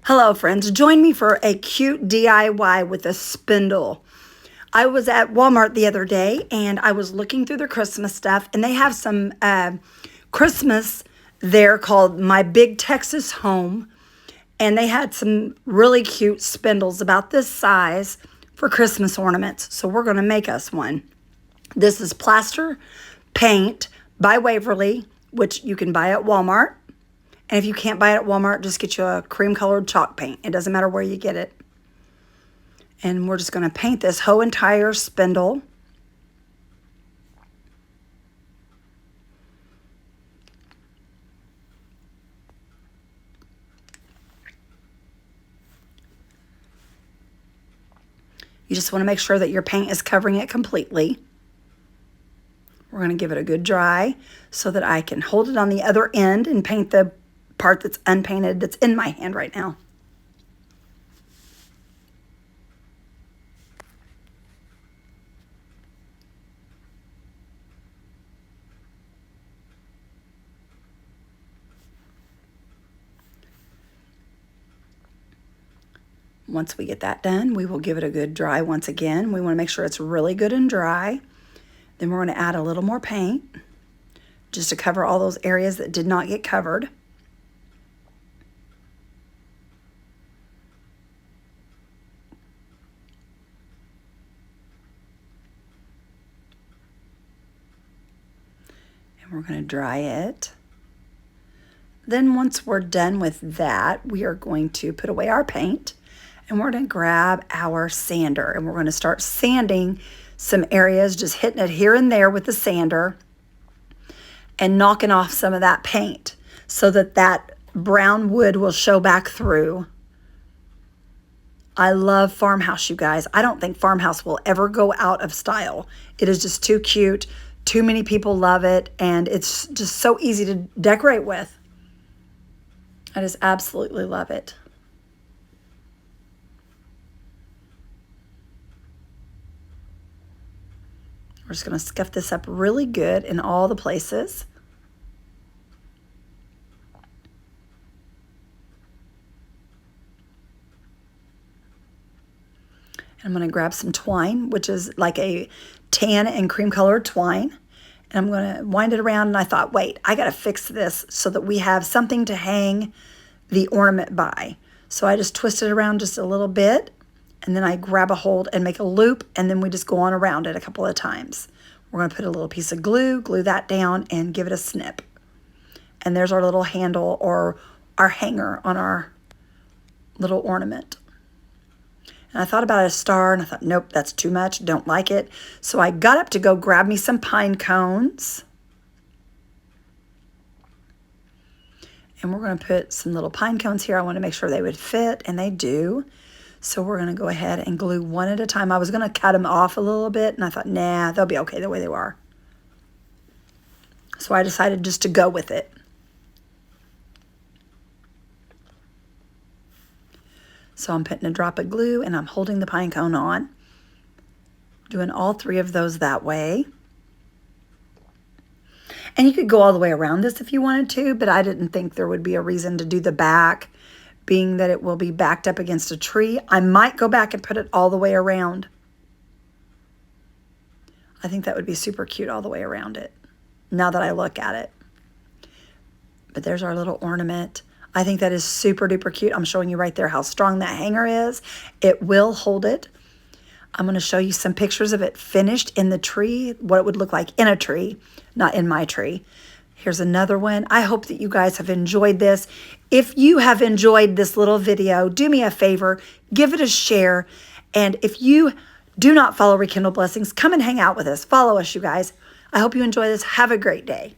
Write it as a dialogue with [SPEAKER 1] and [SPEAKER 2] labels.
[SPEAKER 1] Hello friends, join me for a cute DIY with a spindle. I was at Walmart the other day and I was looking through their Christmas stuff, and they have some Christmas there called My Big Texas Home, and they had some really cute spindles about this size for Christmas ornaments. So we're going to make us one. This is plaster paint by Waverly, which you can buy at Walmart. And if you can't buy it at Walmart, just get you a cream-colored chalk paint. It doesn't matter where you get it. And we're just going to paint this whole entire spindle. You just want to make sure that your paint is covering it completely. We're going to give it a good dry so that I can hold it on the other end and paint the part that's unpainted that's in my hand right now. Once we get that done, we will give it a good dry once again. We want to make sure it's really good and dry. Then we're going to add a little more paint just to cover all those areas that did not get covered. And we're going to dry it. Then once we're done with that, we are going to put away our paint and we're going to grab our sander and we're going to start sanding some areas, just hitting it here and there with the sander and knocking off some of that paint so that that brown wood will show back through. I love Farmhouse, you guys. I don't think Farmhouse will ever go out of style. It is just too cute. Too many people love it, and it's just so easy to decorate with. I just absolutely love it. We're just going to scuff this up really good in all the places. I'm going to grab some twine, which is like a tan and cream colored twine. And I'm going to wind it around. And I thought, wait, I got to fix this so that we have something to hang the ornament by. So I just twist it around just a little bit. And then I grab a hold and make a loop. And then we just go on around it a couple of times. We're going to put a little piece of glue that down, and give it a snip. And there's our little handle or our hanger on our little ornament. And I thought about a star, and I thought, nope, that's too much. Don't like it. So I got up to go grab me some pine cones. And we're going to put some little pine cones here. I want to make sure they would fit, and they do. So we're going to go ahead and glue one at a time. I was going to cut them off a little bit, and I thought, nah, they'll be okay the way they are. So I decided just to go with it. So I'm putting a drop of glue and I'm holding the pine cone on. Doing all three of those that way. And you could go all the way around this if you wanted to, but I didn't think there would be a reason to do the back, being that it will be backed up against a tree. I might go back and put it all the way around. I think that would be super cute all the way around it, now that I look at it. But there's our little ornament. I think that is super duper cute. I'm showing you right there how strong that hanger is. It will hold it. I'm going to show you some pictures of it finished in the tree, what it would look like in a tree, not in my tree. Here's another one. I hope that you guys have enjoyed this. If you have enjoyed this little video, do me a favor, give it a share. And if you do not follow Rekindle Blessings, come and hang out with us. Follow us, you guys. I hope you enjoy this. Have a great day.